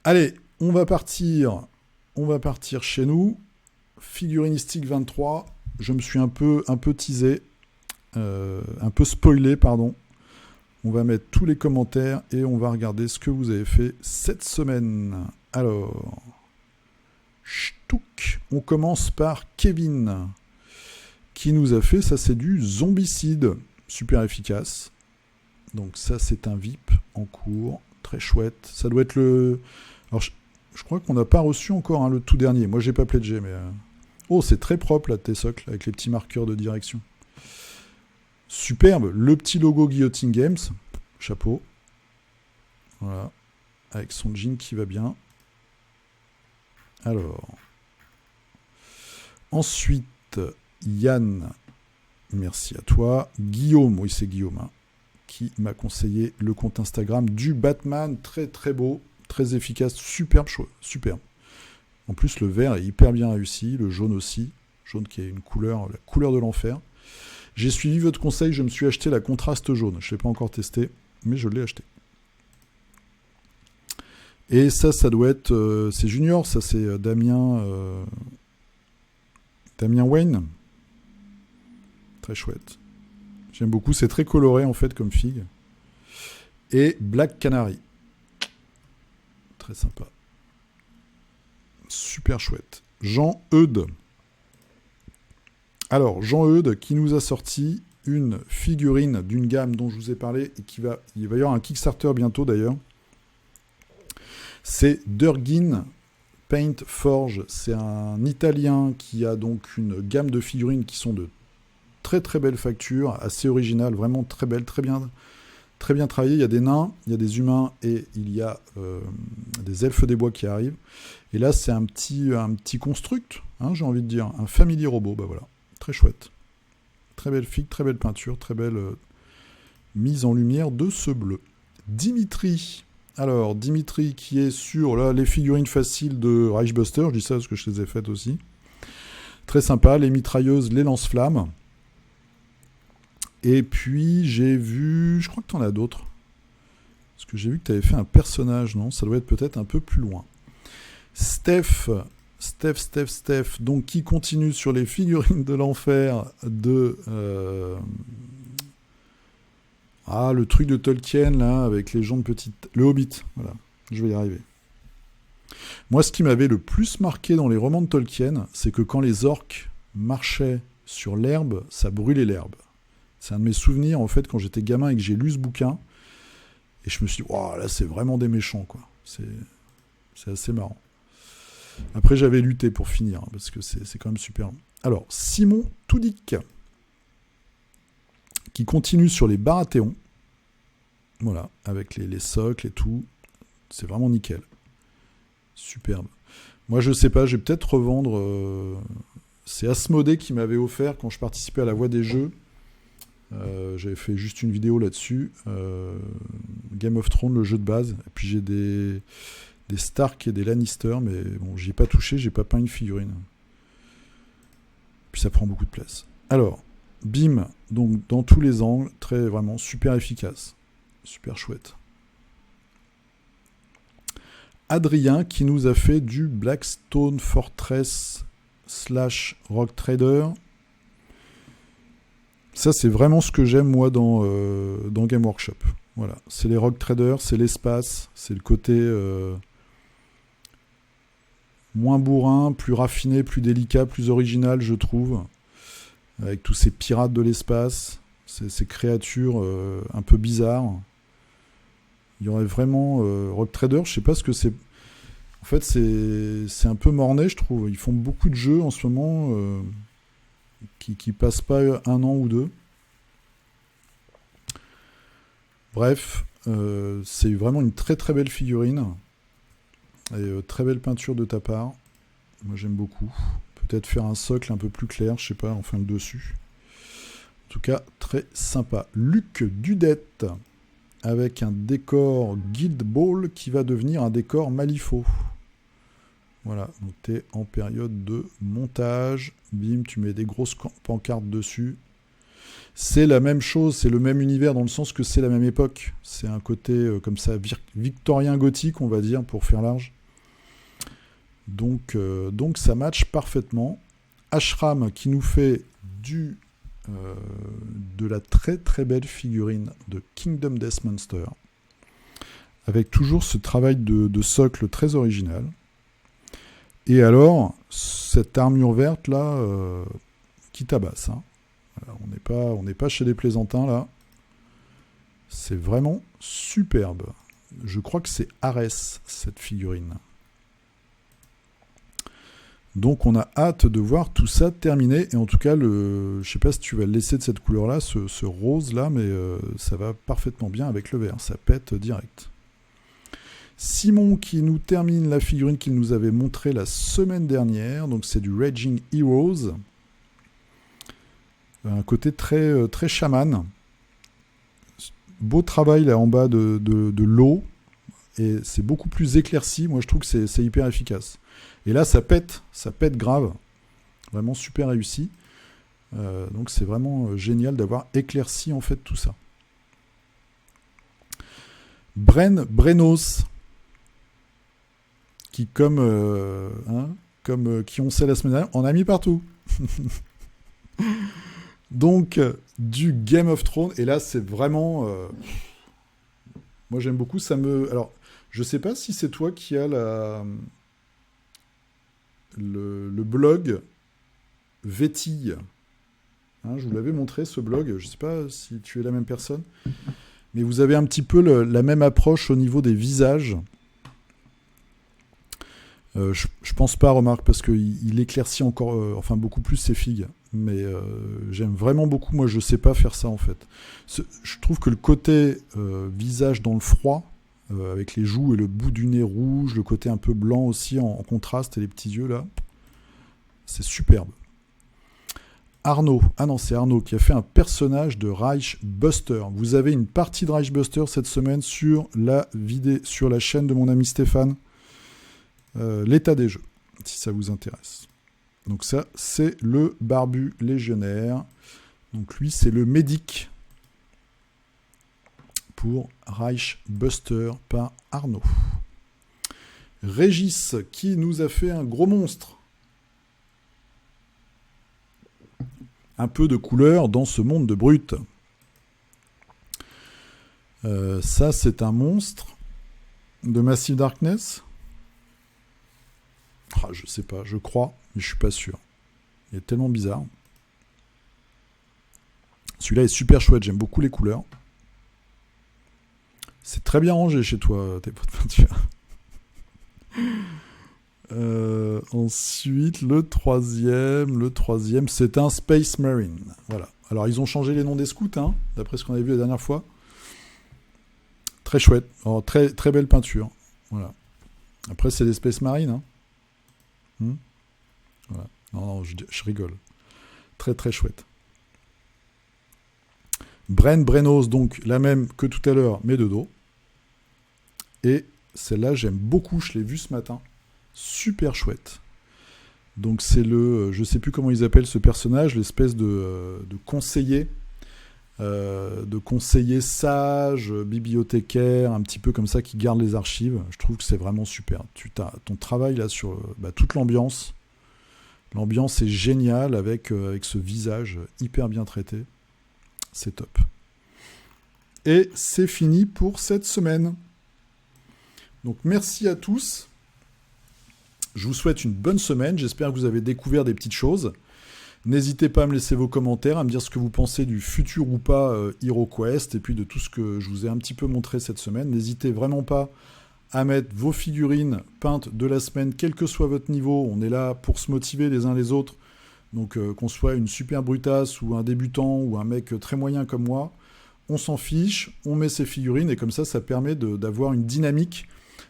Allez, on va partir chez nous. Figurinistique 23, je me suis un peu teasé, un peu spoilé, pardon. On va mettre tous les commentaires et on va regarder ce que vous avez fait cette semaine. Alors, ch'touk, on commence par Kevin, qui nous a fait, ça c'est du zombicide, super efficace. Donc ça c'est un VIP en cours, très chouette. Ça doit être le... Alors je crois qu'on n'a pas reçu encore le tout dernier. Moi j'ai pas pledgé, mais... Oh, c'est très propre là, tes socles, avec les petits marqueurs de direction. Superbe, le petit logo Guillotine Games, chapeau. Voilà, avec son jean qui va bien. Alors, ensuite, Yann, merci à toi. Guillaume, oui c'est Guillaume, qui m'a conseillé le compte Instagram du Batman, très très beau, très efficace, superbe, superbe. En plus, le vert est hyper bien réussi, le jaune aussi. Jaune qui est une couleur, la couleur de l'enfer. J'ai suivi votre conseil, je me suis acheté la contraste jaune. Je ne l'ai pas encore testé, mais je l'ai acheté. Et ça doit être... c'est Junior, ça c'est Damien Wayne. Très chouette. J'aime beaucoup, c'est très coloré en fait comme figue. Et Black Canary. Très sympa. Super chouette. Jean Eudes. Alors, Jean Eudes qui nous a sorti une figurine d'une gamme dont je vous ai parlé et il va y avoir un Kickstarter bientôt d'ailleurs. C'est Durgin Paint Forge. C'est un Italien qui a donc une gamme de figurines qui sont de très très belles factures, assez originales, vraiment très belles, très bien travaillées. Il y a des nains, il y a des humains et il y a des elfes des bois qui arrivent. Et là, c'est un petit construct, hein, j'ai envie de dire, un family robot. Bah voilà, très chouette. Très belle figue, très belle peinture, très belle mise en lumière de ce bleu. Dimitri. Alors, Dimitri qui est sur là, les figurines faciles de Reichbuster, je dis ça parce que je les ai faites aussi. Très sympa, les mitrailleuses, les lance-flammes. Et puis, j'ai vu... Je crois que tu en as d'autres. Parce que j'ai vu que tu avais fait un personnage, non? Ça doit être peut-être un peu plus loin. Steph, donc qui continue sur les figurines de l'enfer de... le truc de Tolkien, là, avec les gens de petite... Le Hobbit, voilà, je vais y arriver. Moi, ce qui m'avait le plus marqué dans les romans de Tolkien, c'est que quand les orques marchaient sur l'herbe, ça brûlait l'herbe. C'est un de mes souvenirs, en fait, quand j'étais gamin et que j'ai lu ce bouquin, et je me suis dit, wow, là, c'est vraiment des méchants, quoi. C'est assez marrant. Après, j'avais lutté pour finir, hein, parce que c'est quand même super. Alors, Simon Toudic, qui continue sur les Baratheons. Voilà, avec les socles et tout. C'est vraiment nickel. Superbe. Moi, je sais pas, je vais peut-être revendre... c'est Asmodée qui m'avait offert, quand je participais à la Voix des Jeux, j'avais fait juste une vidéo là-dessus, Game of Thrones, le jeu de base. Et puis j'ai des Stark et des Lannister, mais bon, j'y ai pas touché, j'ai pas peint une figurine. Puis ça prend beaucoup de place. Alors... Bim, donc dans tous les angles, vraiment super efficace, super chouette. Adrien qui nous a fait du Blackstone Fortress / Rock Trader. Ça c'est vraiment ce que j'aime moi dans Game Workshop. Voilà, c'est les Rock Traders, c'est l'espace, c'est le côté moins bourrin, plus raffiné, plus délicat, plus original je trouve. Avec tous ces pirates de l'espace, ces créatures un peu bizarres. Il y aurait vraiment... Rock Trader, je sais pas ce que c'est... En fait, c'est un peu morné, je trouve. Ils font beaucoup de jeux en ce moment qui passent pas un an ou deux. Bref, c'est vraiment une très très belle figurine. Et très belle peinture de ta part. Moi, j'aime beaucoup. Peut-être faire un socle un peu plus clair, je sais pas, enfin le dessus. En tout cas, très sympa. Luc Dudette, avec un décor Guild Ball qui va devenir un décor Malifaux. Voilà, donc tu es en période de montage. Bim, tu mets des grosses pancartes dessus. C'est la même chose, c'est le même univers dans le sens que c'est la même époque. C'est un côté comme ça, victorien gothique, on va dire, pour faire large. Donc ça match parfaitement. Ashram qui nous fait de la très très belle figurine de Kingdom Death Monster, avec toujours ce travail de socle très original. Et alors, cette armure verte là, qui tabasse. Hein. Voilà, on n'est pas chez les plaisantins là. C'est vraiment superbe. Je crois que c'est Arès, cette figurine. Donc on a hâte de voir tout ça terminé. Et en tout cas, je ne sais pas si tu vas le laisser de cette couleur-là, ce rose-là, mais ça va parfaitement bien avec le vert. Ça pète direct. Simon qui nous termine la figurine qu'il nous avait montrée la semaine dernière. Donc c'est du Raging Heroes. Un côté très, très chaman. Beau travail là en bas de l'eau. Et c'est beaucoup plus éclairci. Moi je trouve que c'est hyper efficace. Et là, ça pète grave. Vraiment super réussi. Donc c'est vraiment génial d'avoir éclairci en fait tout ça. Brenos, qui comme qui on sait la semaine dernière, on a mis partout. Donc du Game of Thrones, et là c'est vraiment... moi j'aime beaucoup, alors je sais pas si c'est toi qui as le blog Vétille. Je vous l'avais montré ce blog, je sais pas si tu es la même personne, mais vous avez un petit peu la même approche au niveau des visages. Je pense pas, remarque, parce qu'il éclaircit encore, beaucoup plus ses figues. Mais j'aime vraiment beaucoup. Moi, je sais pas faire ça, en fait. Je trouve que le côté visage dans le froid, avec les joues et le bout du nez rouge, le côté un peu blanc aussi en contraste et les petits yeux, là, c'est superbe. Arnaud. Ah non, c'est Arnaud qui a fait un personnage de Reich Buster. Vous avez une partie de Reich Buster cette semaine sur la chaîne de mon ami Stéphane. L'état des jeux, si ça vous intéresse. Donc ça, c'est le barbu légionnaire. Donc lui, c'est le médic pour Reich Buster par Arnaud. Régis, qui nous a fait un gros monstre. Un peu de couleur dans ce monde de brutes. Ça, c'est un monstre de Massive Darkness. Je sais pas, je crois, mais je suis pas sûr. Il est tellement bizarre. Celui-là est super chouette, j'aime beaucoup les couleurs. C'est très bien rangé chez toi, tes pots de peinture. Ensuite, le troisième, c'est un Space Marine. Voilà. Alors, ils ont changé les noms des scouts, d'après ce qu'on avait vu la dernière fois. Très chouette. Alors, très, très belle peinture. Voilà. Après, c'est des Space Marines, Voilà. Non, je rigole. Très très chouette. Brenos, donc la même que tout à l'heure, mais de dos. Et celle-là, j'aime beaucoup, je l'ai vue ce matin. Super chouette. Donc c'est je sais plus comment ils appellent ce personnage, l'espèce de conseiller. De conseiller sage, bibliothécaire, un petit peu comme ça, qui garde les archives. Je trouve que c'est vraiment super. Ton travail là sur toute l'ambiance. L'ambiance est géniale avec ce visage hyper bien traité. C'est top. Et c'est fini pour cette semaine. Donc merci à tous. Je vous souhaite une bonne semaine. J'espère que vous avez découvert des petites choses. N'hésitez pas à me laisser vos commentaires, à me dire ce que vous pensez du futur ou pas HeroQuest, et puis de tout ce que je vous ai un petit peu montré cette semaine. N'hésitez vraiment pas à mettre vos figurines peintes de la semaine, quel que soit votre niveau. On est là pour se motiver les uns les autres. Donc qu'on soit une super brutasse ou un débutant ou un mec très moyen comme moi, on s'en fiche, on met ses figurines, et comme ça permet d'avoir une dynamique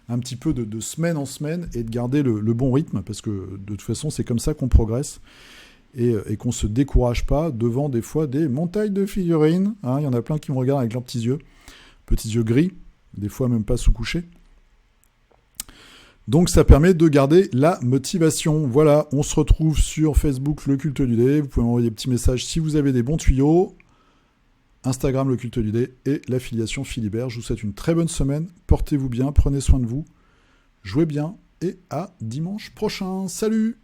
un petit peu de semaine en semaine et de garder le bon rythme, parce que de toute façon c'est comme ça qu'on progresse. Et qu'on ne se décourage pas devant des fois des montagnes de figurines. Il y en a plein qui me regardent avec leurs petits yeux gris, des fois même pas sous-couchés. Donc ça permet de garder la motivation. Voilà, on se retrouve sur Facebook, le culte du dé. Vous pouvez m'envoyer des petits messages si vous avez des bons tuyaux. Instagram, le culte du dé, et l'affiliation Philibert. Je vous souhaite une très bonne semaine. Portez-vous bien, prenez soin de vous. Jouez bien et à dimanche prochain. Salut!